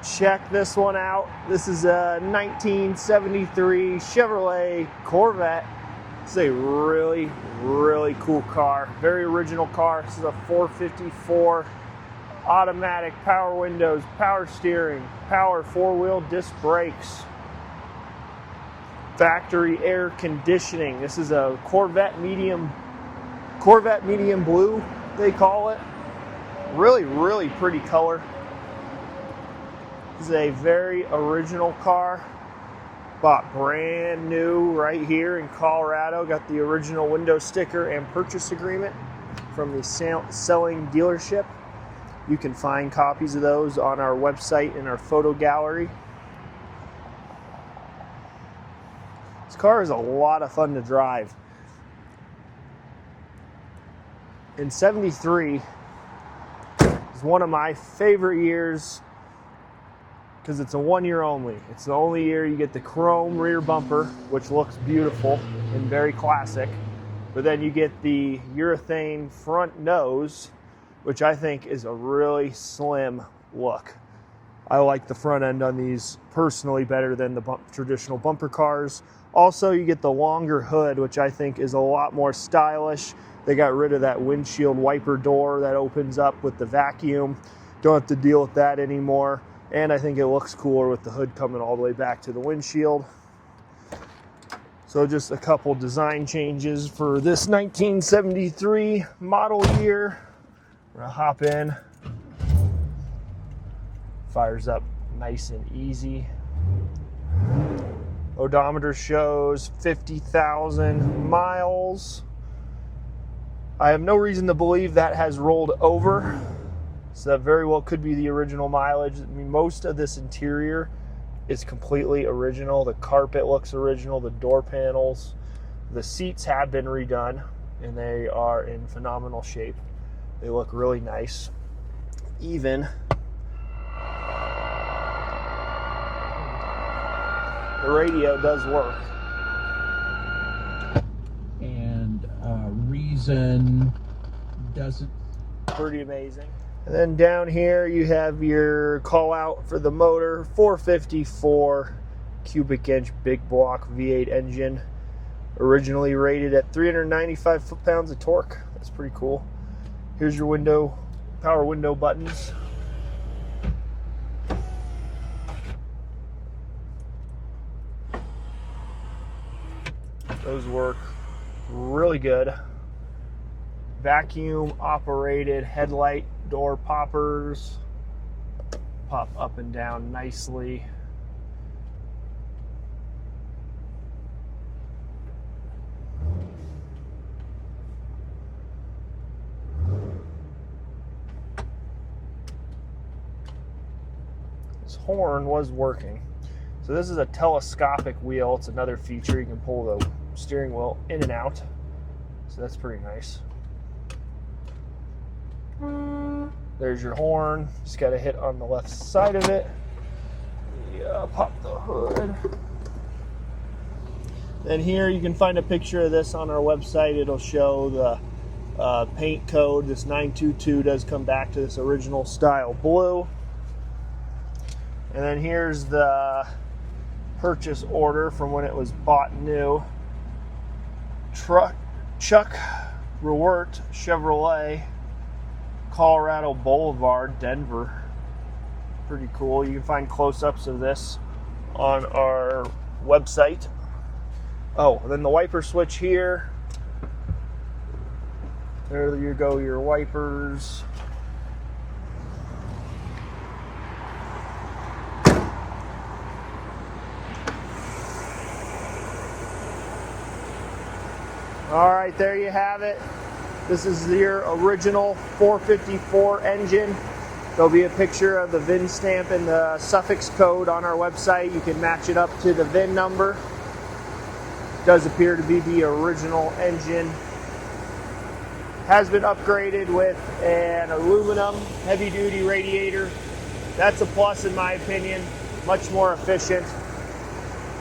Check this one out. This is a 1973 Chevrolet Corvette. It's a really, really cool car. Very original car. This is a 454 automatic, power windows, power steering, power four-wheel disc brakes, factory air conditioning. This is a Corvette Medium Blue, they call it. Really, really pretty color. This is a very original car. Bought brand new right here in Colorado. Got the original window sticker and purchase agreement from the selling dealership. You can find copies of those on our website in our photo gallery. This car is a lot of fun to drive. In '73 is one of my favorite years because it's a 1 year only. It's the only year you get the chrome rear bumper, which looks beautiful and very classic. But then you get the urethane front nose, which I think is a really slim look. I like the front end on these personally better than the traditional bumper cars. Also, you get the longer hood, which I think is a lot more stylish. They got rid of that windshield wiper door that opens up with the vacuum. Don't have to deal with that anymore. And I think it looks cooler with the hood coming all the way back to the windshield. So just a couple design changes for this 1973 model year. We're gonna hop in. Fires up nice and easy. Odometer shows 50,000 miles. I have no reason to believe that has rolled over. So that very well could be the original mileage. I mean, most of this interior is completely original. The carpet looks original, the door panels. The seats have been redone and they are in phenomenal shape. They look really nice. Even the radio does work. And reason doesn't. Pretty amazing. And then down here you have your call out for the motor, 454 cubic inch big block V8 engine, originally rated at 395 foot-pounds of torque. That's pretty cool. Here's your power window buttons. Those work really good. Vacuum operated headlight door poppers. Pop up and down nicely. This horn was working. So this is a telescopic wheel. It's another feature. You can pull the steering wheel in and out. So that's pretty nice. There's your horn. Just got to hit on the left side of it. Yeah, pop the hood. Then here you can find a picture of this on our website. It'll show the paint code. This 922 does come back to this original style blue. And then here's the purchase order from when it was bought new. Chuck Ruwart Chevrolet, Colorado Boulevard, Denver. Pretty cool. You can find close-ups of this on our website. Oh, and then the wiper switch here. There you go, your wipers. All right, there you have it. This is your original 454 engine. There'll be a picture of the VIN stamp and the suffix code on our website. You can match it up to the VIN number. It does appear to be the original engine. Has been upgraded with an aluminum heavy-duty radiator. That's a plus in my opinion. Much more efficient.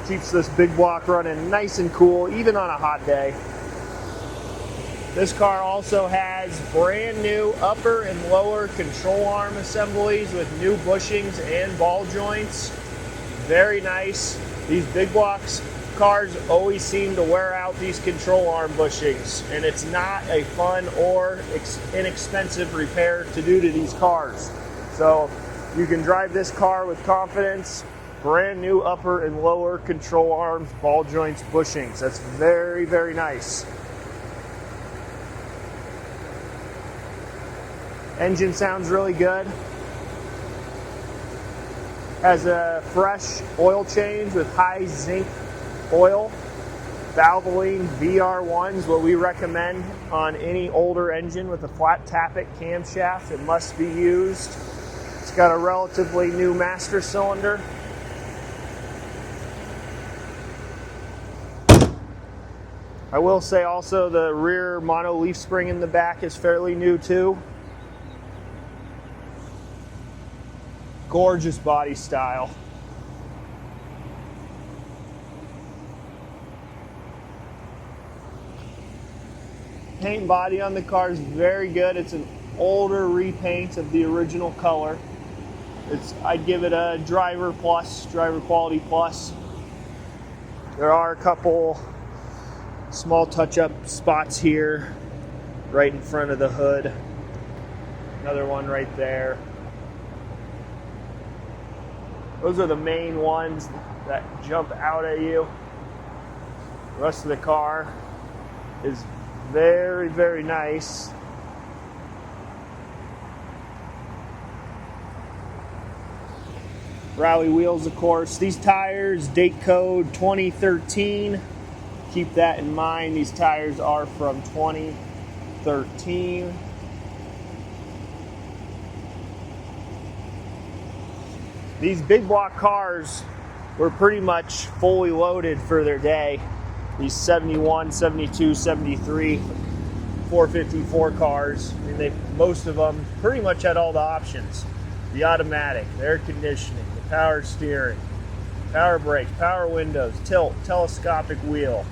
Keeps this big block running nice and cool, even on a hot day. This car also has brand new upper and lower control arm assemblies with new bushings and ball joints. Very nice. These big blocks cars always seem to wear out these control arm bushings, and it's not a fun or inexpensive repair to do to these cars. So you can drive this car with confidence. Brand new upper and lower control arms, ball joints, bushings. That's very, very nice. Engine sounds really good. Has a fresh oil change with high zinc oil. Valvoline VR1s, what we recommend on any older engine with a flat tappet camshaft. It must be used. It's got a relatively new master cylinder. I will say also the rear mono leaf spring in the back is fairly new too. Gorgeous body style. Paint and body on the car is very good. It's an older repaint of the original color. I'd give it a driver plus, driver quality plus. There are a couple small touch-up spots here, right in front of the hood. Another one right there. Those are the main ones that jump out at you. The rest of the car is very, very nice. Rally wheels, of course. These tires, date code 2013. Keep that in mind. These tires are from 2013. These big block cars were pretty much fully loaded for their day. These 71, 72, 73, 454 cars. And most of them pretty much had all the options. The automatic, the air conditioning, the power steering, power brakes, power windows, tilt, telescopic wheel.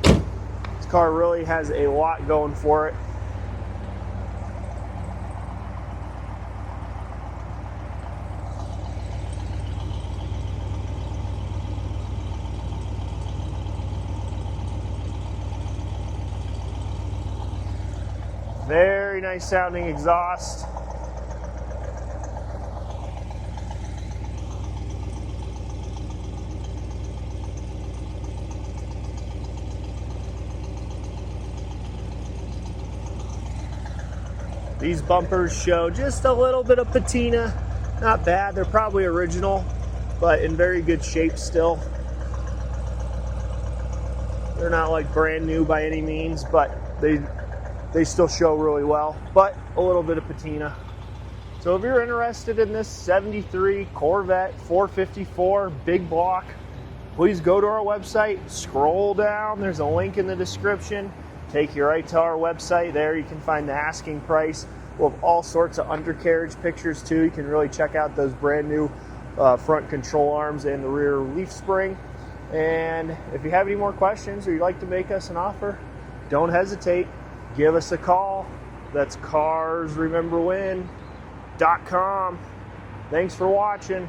This car really has a lot going for it. Very nice sounding exhaust. These bumpers show just a little bit of patina. Not bad, they're probably original, but in very good shape still. They're not like brand new by any means, but they still show really well, but a little bit of patina. So if you're interested in this 73 Corvette 454 big block, please go to our website, scroll down, there's a link in the description, take you right to our website. There you can find the asking price. We'll have all sorts of undercarriage pictures too. You can really check out those brand new front control arms and the rear leaf spring. And if you have any more questions or you'd like to make us an offer, don't hesitate. Give us a call. That's carsrememberwhen.com. Thanks for watching.